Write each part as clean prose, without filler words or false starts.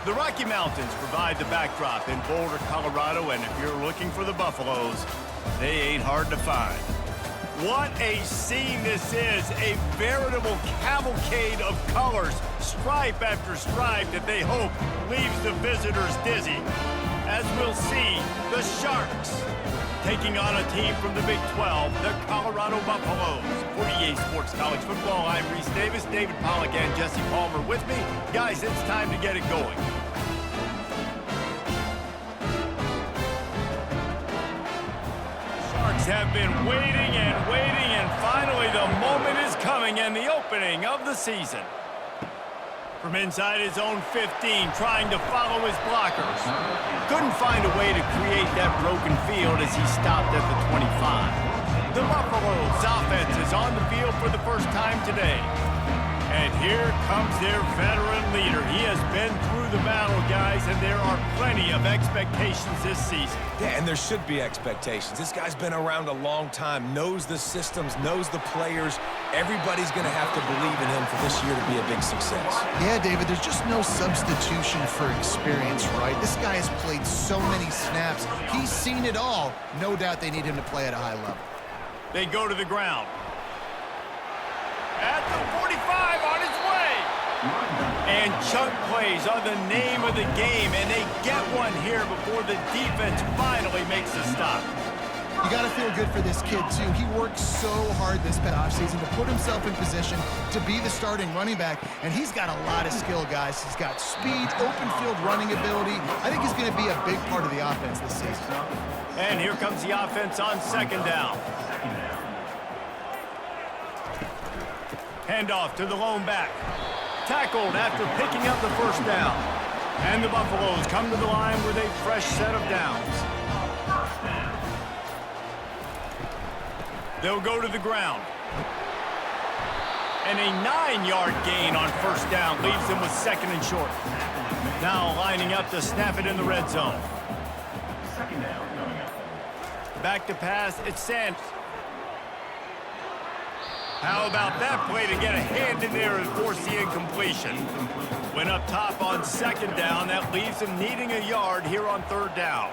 The Rocky Mountains provide the backdrop in Boulder, Colorado, and if you're looking for the Buffaloes, they ain't hard to find. What a scene this is, a veritable cavalcade of colors, stripe after stripe that they hope leaves the visitors dizzy. As we'll see, the Sharks taking on a team from the Big 12, the Colorado Buffaloes. For EA Sports College Football, I'm Reese Davis, David Pollack, and Jesse Palmer with me. Guys, it's time to get it going. Sharks have been waiting, and finally the moment is coming and the opening of the season. From inside his own 15, trying to follow his blockers. Couldn't find a way to create that broken field as he stopped at the 25. The Buffaloes offense is on the field for the first time today. And here comes their veteran leader. He has been through the battle, guys, and there are plenty of expectations this season. Yeah, and there should be expectations. This guy's been around a long time, knows the systems, knows the players. Everybody's going to have to believe in him for this year to be a big success. Yeah, David, there's just no substitution for experience, right? This guy has played so many snaps. He's seen it all. No doubt they need him to play at a high level. They go to the ground. At the 45, on his way. And chunk plays are the name of the game, and they get one here before the defense finally makes a stop. You got to feel good for this kid, too. He worked so hard this past offseason to put himself in position to be the starting running back, and he's got a lot of skill, guys. He's got speed, open field running ability. I think he's going to be a big part of the offense this season. And here comes the offense on second down. Handoff to the lone back. Tackled after picking up the first down. And the Buffaloes come to the line with a fresh set of downs. They'll go to the ground. And a 9-yard gain on first down leaves them with second and short. Now lining up to snap it in the red zone. Back to pass, it's Sanders. How about that play to get a hand in there and force the incompletion? Went up top on second down. That leaves him needing a yard here on third down.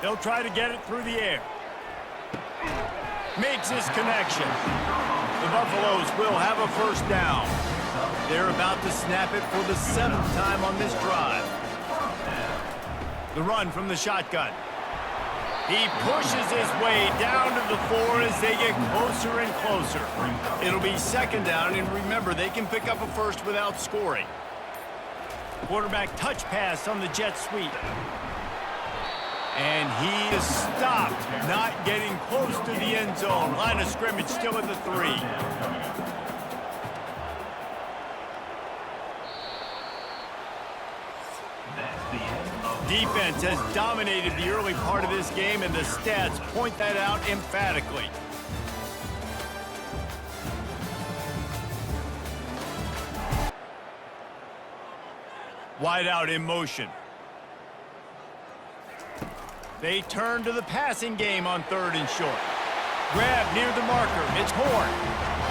They'll try to get it through the air. Makes his connection. The Buffaloes will have a first down. They're about to snap it for the 7th time on this drive. The run from the shotgun. He pushes his way down to the 4 as they get closer and closer. It'll be second down, and remember, they can pick up a first without scoring. Quarterback touch pass on the jet sweep. And he is stopped, not getting close to the end zone. Line of scrimmage still at the 3. Defense has dominated the early part of this game, and the stats point that out emphatically. Wide out in motion. They turn to the passing game on third and short. Grab near the marker. It's Horn.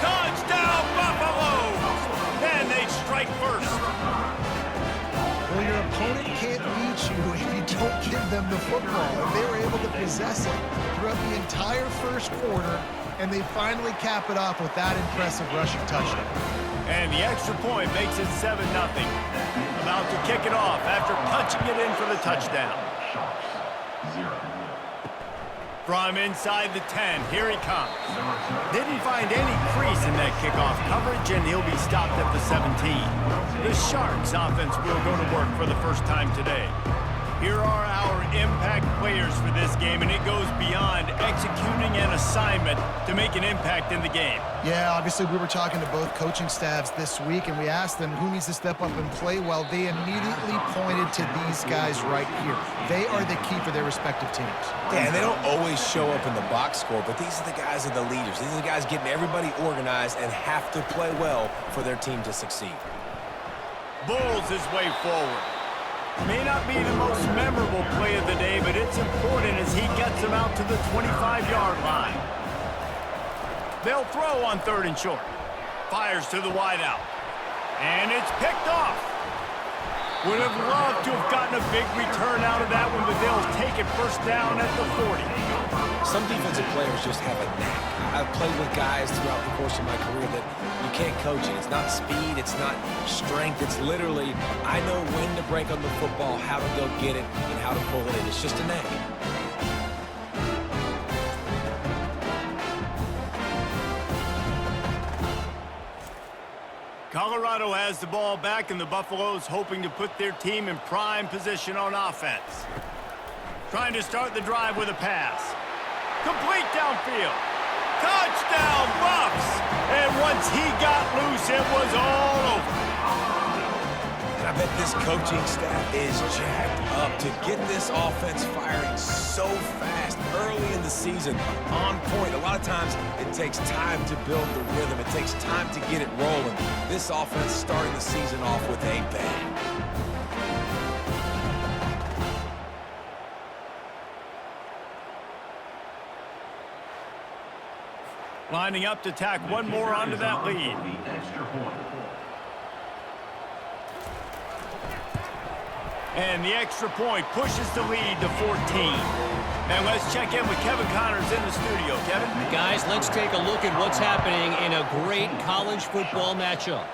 Touchdown, Buffalo! Then they strike first. Well, your opponent can't beat you if you don't give them the football. And they were able to possess it throughout the entire first quarter, and they finally cap it off with that impressive rushing touchdown. And the extra point makes it 7-0. About to kick it off after punching it in for the touchdown. From inside the 10, here he comes. Didn't find any crease in that kickoff coverage, and he'll be stopped at the 17. The Sharks offense will go to work for the first time today. Here are our impact players for this game, and it goes beyond executing an assignment to make an impact in the game. Yeah, obviously we were talking to both coaching staffs this week, and we asked them who needs to step up and play well. They immediately pointed to these guys right here. They are the key for their respective teams. Yeah, and they don't always show up in the box score, but these are the guys that are the leaders. These are the guys getting everybody organized and have to play well for their team to succeed. Bulls his way forward. May not be the most memorable play of the day, but it's important as he gets them out to the 25-yard line. They'll throw on third and short. Fires to the wideout. And it's picked off. Would have loved to have gotten a big return out of that one, but they'll take it first down at the 40. Some defensive players just have a knack. I've played with guys throughout the course of my career that you can't coach it. It's not speed, it's not strength. It's literally, I know when to break on the football, how to go get it, and how to pull it in. It's just a knack. Colorado has the ball back, and the Buffaloes hoping to put their team in prime position on offense. Trying to start the drive with a pass. Complete downfield. Touchdown, Buffs! And once he got loose, it was all over. And I bet this coaching staff is jacked up to get this offense firing so fast early in the season, on point. A lot of times it takes time to build the rhythm. It takes time to get it rolling. This offense starting the season off with a bang. Lining up to tack one more onto that lead. And the extra point pushes the lead to 14. And let's check in with Kevin Connors in the studio. Kevin? Guys, let's take a look at what's happening in a great college football matchup.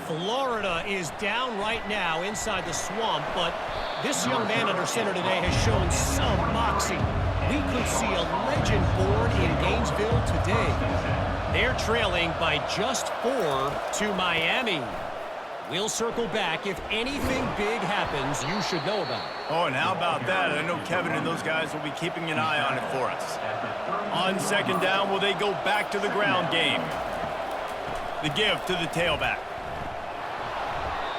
Florida is down right now inside the swamp, but this young man under center today has shown some moxie. We could see a legend born in Gainesville today. They're trailing by just 4 to Miami. We'll circle back. If anything big happens, you should know about it. Oh, and how about that? I know Kevin and those guys will be keeping an eye on it for us. On second down, will they go back to the ground game? The give to the tailback.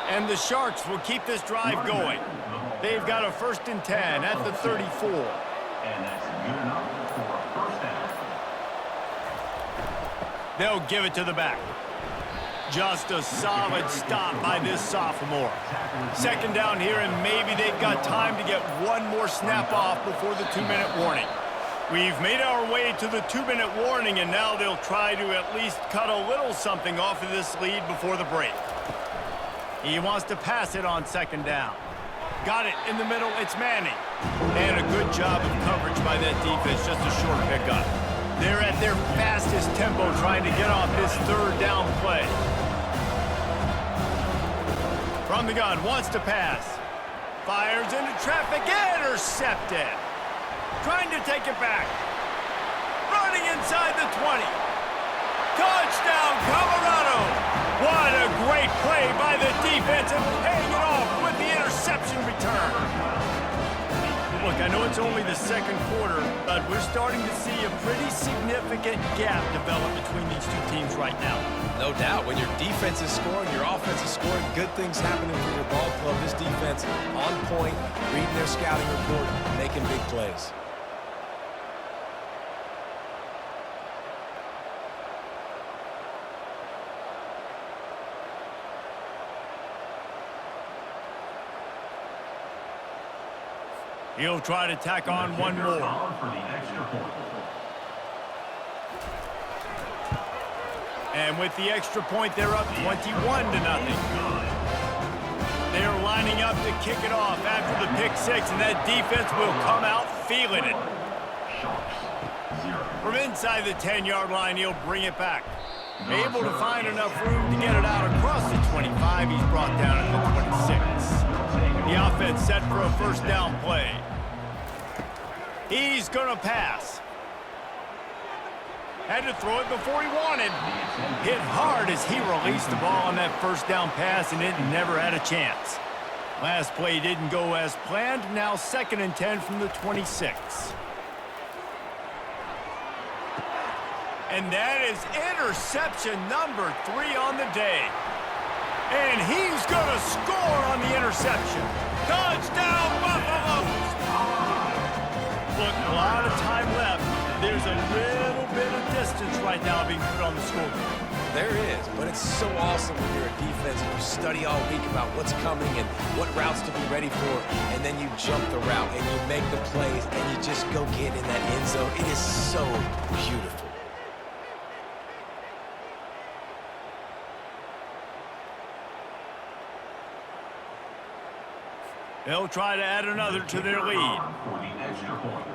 And the Sharks will keep this drive going. They've got a 1st and 10 at the 34. And that's good enough for a first down. They'll give it to the back. Just a solid stop by this sophomore. Second down here, and maybe they've got time to get one more snap off before the 2-minute warning. We've made our way to the 2-minute warning, and now they'll try to at least cut a little something off of this lead before the break. He wants to pass it on second down. Got it in the middle. It's Manning. And a good job of coverage by that defense. Just a short pickup. They're at their fastest tempo trying to get off this 3rd down play. From the gun, wants to pass. Fires into traffic. Intercepted. Trying to take it back. Running inside the 20. Touchdown, Colorado. What a great play by the defense and paying it off with the interception return. Look, I know it's only the 2nd quarter, but we're starting to see a pretty significant gap develop between these two teams right now. No doubt. When your defense is scoring, your offense is scoring, good things happening for your ball club. This defense on point, reading their scouting report, making big plays. He'll try to tack on one more. For the extra point. And with the extra point, they're up 21-0. They're lining up to kick it off after the pick 6, and that defense will come out feeling it. From inside the 10-yard line, he'll bring it back. Able to find enough room to get it out across the 25. He's brought down at the 26. The offense set for a 1st down play. He's going to pass. Had to throw it before he wanted. Hit hard as he released the ball on that 1st down pass, and it never had a chance. Last play didn't go as planned. Now 2nd and 10 from the 26. And that is interception number 3 on the day. And he's going to score on the interception. Touchdown, Buffaloes! Look, a lot of time left. There's a little bit of distance right now being put on the scoreboard. There is, but it's so awesome when you're a defense and you study all week about what's coming and what routes to be ready for, and then you jump the route and you make the plays and you just go get in that end zone. It is so beautiful. They'll try to add another to their lead. For the extra point.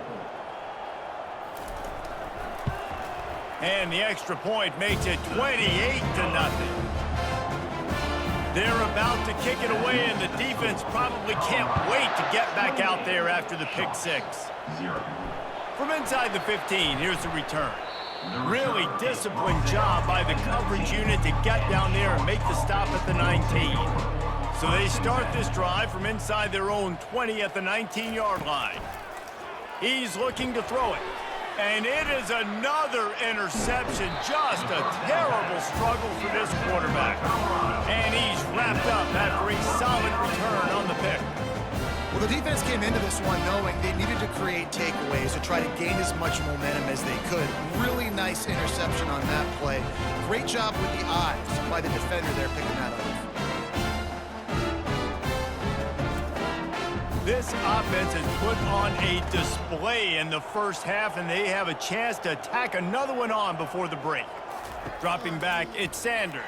And the extra point makes it 28-0. They're about to kick it away, and the defense probably can't wait to get back out there after the pick six. From inside the 15, here's the return. Really disciplined job by the coverage unit to get down there and make the stop at the 19. So they start this drive from inside their own 20 at the 19-yard line. He's looking to throw it. And it is another interception. Just a terrible struggle for this quarterback. And he's wrapped up after a solid return on the pick. Well, the defense came into this one knowing they needed to create takeaways to try to gain as much momentum as they could. Really nice interception on that play. Great job with the eyes by the defender there picking that up. This offense has put on a display in the first half, and they have a chance to tack another one on before the break. Dropping back, it's Sanders.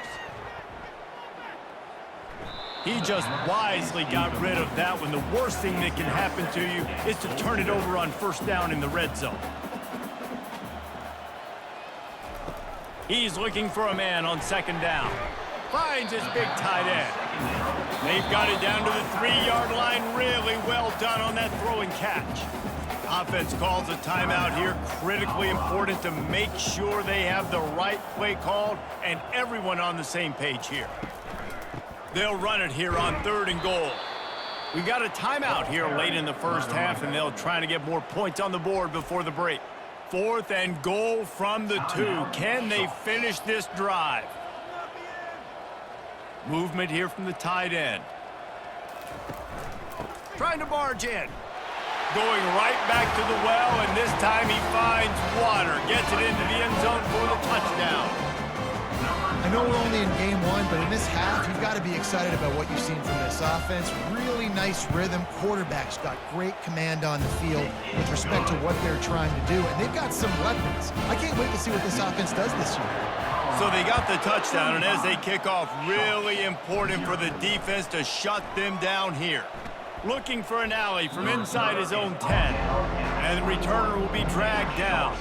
He just wisely got rid of that one. The worst thing that can happen to you is to turn it over on first down in the red zone. He's looking for a man on second down. Finds his big tight end. They've got it down to the 3-yard line. Really well done on that throw and catch. Offense calls a timeout here. Critically important to make sure they have the right play called and everyone on the same page here. They'll run it here on 3rd and goal. We got a timeout here late in the first half, and they'll try to get more points on the board before the break. 4th and goal from the 2. Can they finish this drive? Movement here from the tight end. Trying to barge in. Going right back to the well, and this time he finds water. Gets it into the end zone for the touchdown. I know we're only in game one, but in this half, you've got to be excited about what you've seen from this offense. Really nice rhythm. Quarterback's got great command on the field with respect to what they're trying to do, and they've got some weapons. I can't wait to see what this offense does this year. So they got the touchdown, and as they kick off, really important for the defense to shut them down here. Looking for an alley from inside his own 10, and the returner will be dragged down.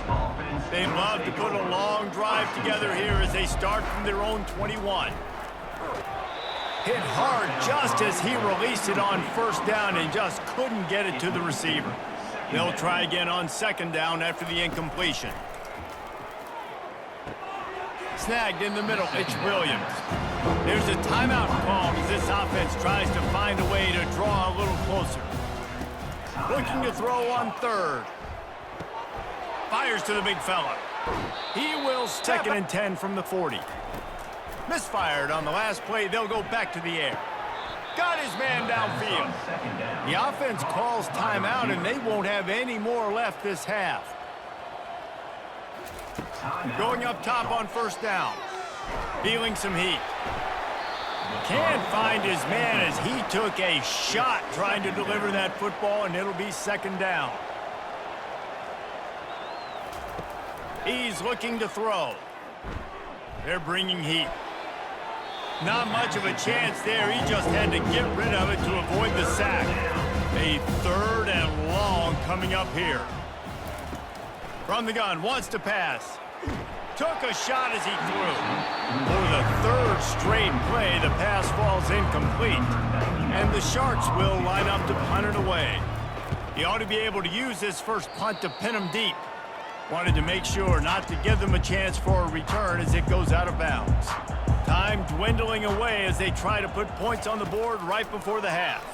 They love to put a long drive together here as they start from their own 21. Hit hard just as he released it on first down and just couldn't get it to the receiver. They'll try again on second down after the incompletion. Snagged in the middle, it's Williams. There's a timeout called as this offense tries to find a way to draw a little closer. Looking to throw on 3rd. Fires to the big fella. He will step 2nd and 10 from the 40. Misfired on the last play. They'll go back to the air. Got his man downfield. The offense calls timeout, and they won't have any more left this half. Going up top on first down. Feeling some heat. Can't find his man as he took a shot trying to deliver that football, and it'll be second down. He's looking to throw. They're bringing heat. Not much of a chance there. He just had to get rid of it to avoid the sack. A 3rd and long coming up here. From the gun, wants to pass. Took a shot as he threw. For the 3rd straight play, the pass falls incomplete. And the Sharks will line up to punt it away. He ought to be able to use this first punt to pin him deep. Wanted to make sure not to give them a chance for a return as it goes out of bounds. Time dwindling away as they try to put points on the board right before the half.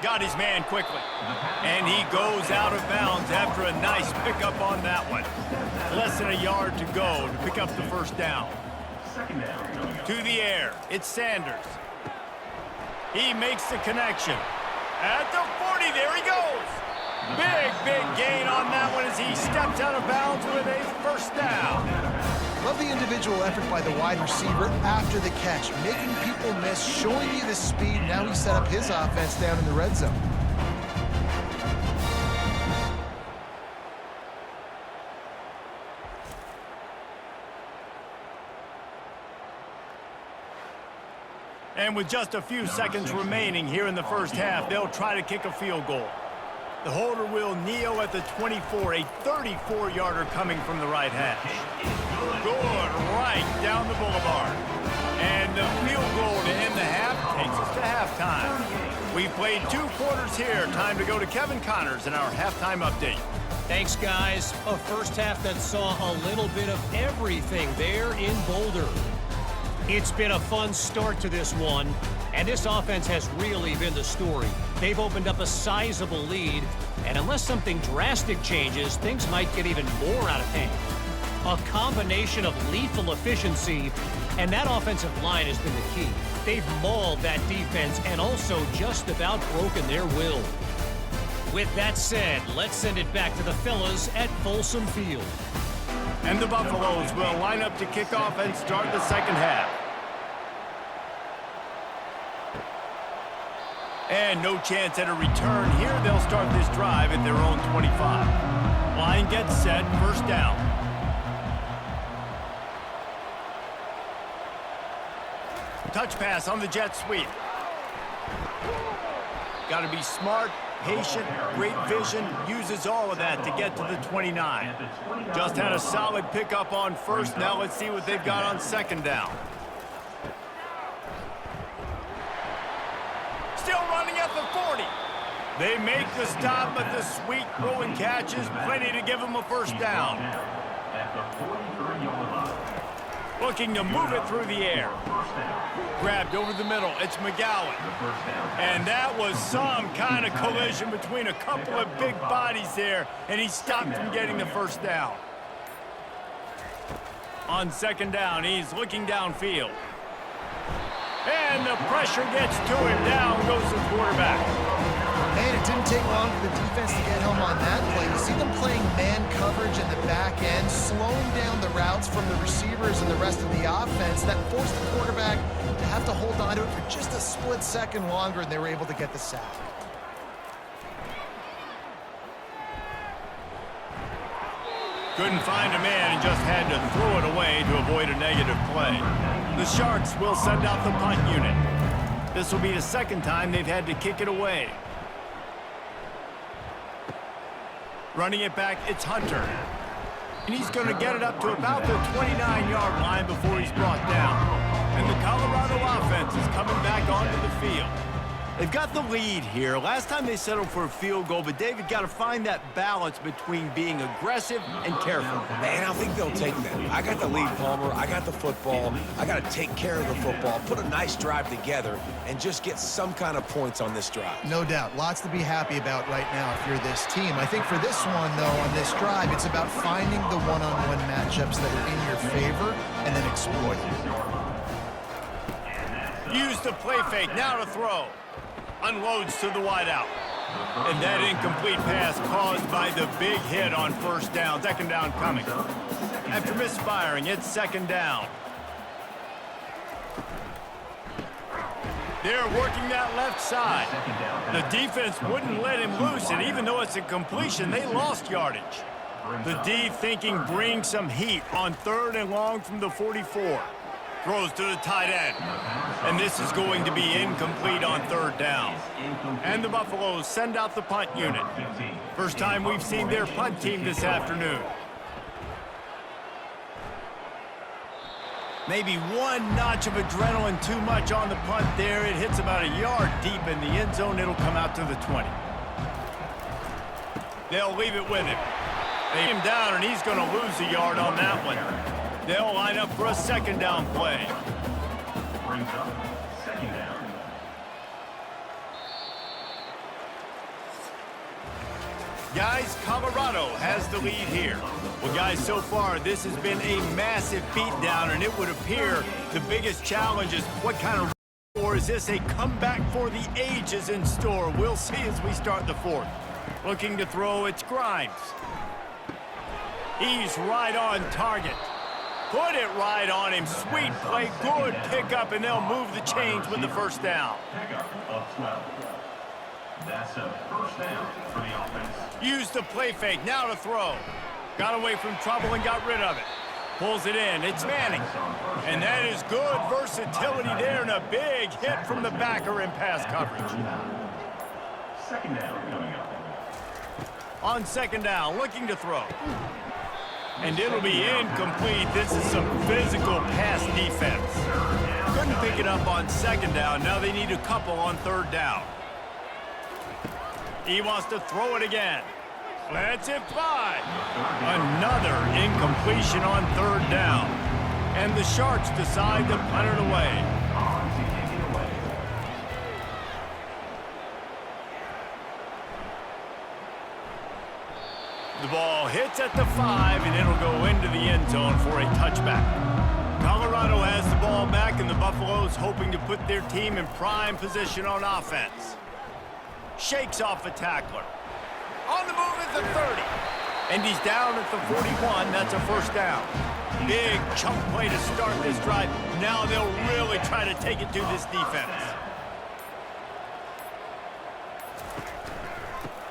Got his man quickly. And he goes out of bounds after a nice pickup on that one. Less than a yard to go to pick up the first down. To the air, it's Sanders. He makes the connection. At the 40, there he goes. Big gain on that one as he steps out of bounds with a first down. Love the individual effort by the wide receiver after the catch, making people miss, showing you the speed. Now he set up his offense down in the red zone. And with just a few seconds remaining here in the first half, they'll try to kick a field goal. The holder will kneel at the 24, a 34-yarder coming from the right hash. Good, right down the boulevard. And the field goal to end the half takes us to halftime. We've played 2 quarters here. Time to go to Kevin Connors in our halftime update. Thanks, guys. A first half that saw a little bit of everything there in Boulder. It's been a fun start to this one, and this offense has really been the story. They've opened up a sizable lead, and unless something drastic changes, things might get even more out of hand. A combination of lethal efficiency, and that offensive line has been the key. They've mauled that defense and also just about broken their will. With that said, let's send it back to the fellas at Folsom Field. And the Buffaloes will line up to kick off and start the second half. And no chance at a return here. They'll start this drive at their own 25. Line gets set, first down. Touch pass on the jet sweep. Got to be smart, patient, great vision, uses all of that to get to the 29. Just had a solid pickup on first. Now let's see what they've got on second down. Still running at the 40. They make the stop, but the sweet throw and catch is plenty to give them a first down. Looking to move it through the air. Grabbed over the middle. It's McGowan. And that was some kind of collision between a couple of big bodies there, and he stopped from getting the first down. On second down, he's looking downfield. And the pressure gets to him. Down goes the quarterback. And it didn't take long for the defense to get home on that play. You see them playing man coverage in the back end, slowing down the routes from the receivers and the rest of the offense. That forced the quarterback to have to hold on to it for just a split second longer, and they were able to get the sack. Couldn't find a man and just had to throw it away to avoid a negative play. The Sharks will send out the punt unit. This will be the second time they've had to kick it away. Running it back, it's Hunter. And he's going to get it up to about the 29-yard line before he's brought down. And the Colorado offense is coming back onto the field. They've got the lead here. Last time they settled for a field goal, but David got to find that balance between being aggressive and careful. Man, I think they'll take that. I got the lead, Palmer. I got the football. I got to take care of the football, put a nice drive together, and just get some kind of points on this drive. No doubt. Lots to be happy about right now if you're this team. I think for this one, though, on this drive, it's about finding the one-on-one matchups that are in your favor and then exploiting them. Use the play fake. Now to throw. Unloads to the wideout. And that incomplete pass caused by the big hit on first down. Second down coming. After misfiring, it's second down. They're working that left side. The defense wouldn't let him loose, and even though it's a completion, they lost yardage. The D thinking bring some heat on third and long from the 44. Throws to the tight end. And this is going to be incomplete on third down. And the Buffaloes send out the punt unit. First time we've seen their punt team this afternoon. Maybe one notch of adrenaline too much on the punt there. It hits about a yard deep in the end zone. It'll come out to the 20. They'll leave it with him. They him down, and he's going to lose a yard on that one. They'll line up for a second down play. Brings up second down. Guys, Colorado has the lead here. Well, guys, so far, this has been a massive beatdown, and it would appear the biggest challenge is what kind of or is this a comeback for the ages in store? We'll see as we start the fourth. Looking to throw, it's Grimes. He's right on target. Put it right on him. Sweet play, good pickup, and they'll move the chains with the first down. Pickup of 12. That's a first down for the offense. Use the play fake, now to throw. Got away from trouble and got rid of it. Pulls it in. It's Manning. And that is good versatility there and a big hit from the backer in pass coverage. Second down coming up. On second down, looking to throw. And it'll be incomplete. This is some physical pass defense. Couldn't pick it up on second down. Now they need a couple on third down. He wants to throw it again. Lets it fly. Another incompletion on third down. And the Sharks decide to punt it away. The ball hits at the 5, and it'll go into the end zone for a touchback. Colorado has the ball back, and the Buffaloes hoping to put their team in prime position on offense. Shakes off a tackler. On the move at the 30. And he's down at the 41. That's a first down. Big chunk play to start this drive. Now they'll really try to take it to this defense.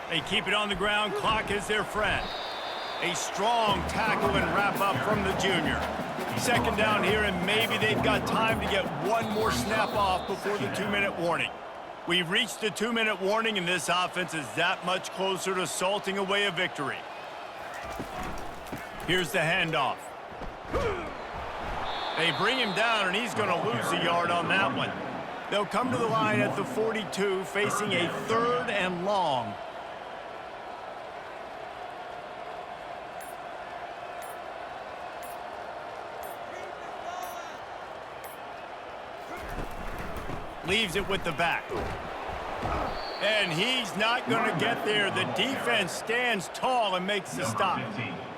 They keep it on the ground. Clock is their friend. A strong tackle and wrap up from the junior. Second down here, and maybe they've got time to get one more snap off before the 2-minute warning. We've reached the 2-minute warning, and this offense is that much closer to salting away a victory. Here's the handoff. They bring him down, and he's going to lose a yard on that one. They'll come to the line at the 42, facing a 3rd and long. Leaves it with the back. And he's not going to get there. The defense stands tall and makes the stop.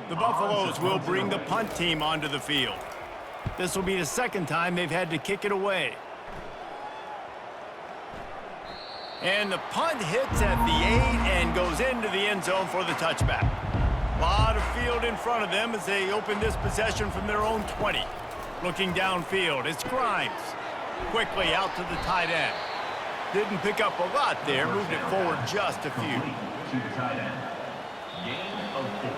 The Buffaloes will bring the punt team onto the field. This will be the second time they've had to kick it away. And the punt hits at the 8 and goes into the end zone for the touchback. A lot of field in front of them as they open this possession from their own 20. Looking downfield, it's Grimes. Quickly out to the tight end. Didn't pick up a lot there, moved it forward just a few. To the tight end. Gain of 4.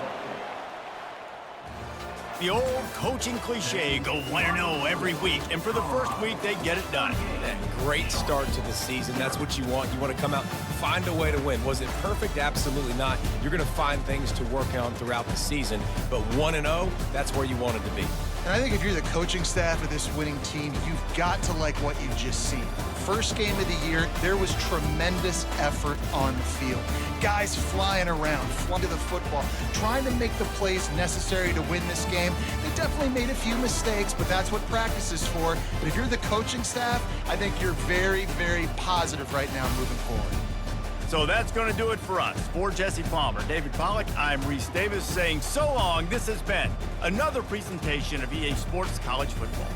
The old coaching cliche, go 1-0 every week, and for the first week, they get it done. That great start to the season. That's what you want. You want to come out, find a way to win. Was it perfect? Absolutely not. You're going to find things to work on throughout the season, but 1-0, that's where you want it to be. And I think if you're the coaching staff of this winning team, you've got to like what you've just seen. First game of the year, there was tremendous effort on the field. Guys flying around, flying to the football, trying to make the plays necessary to win this game. They definitely made a few mistakes, but that's what practice is for. But if you're the coaching staff, I think you're very, very positive right now moving forward. So that's going to do it for us. For Jesse Palmer, David Pollack, I'm Reese Davis saying so long. This has been another presentation of EA Sports College Football.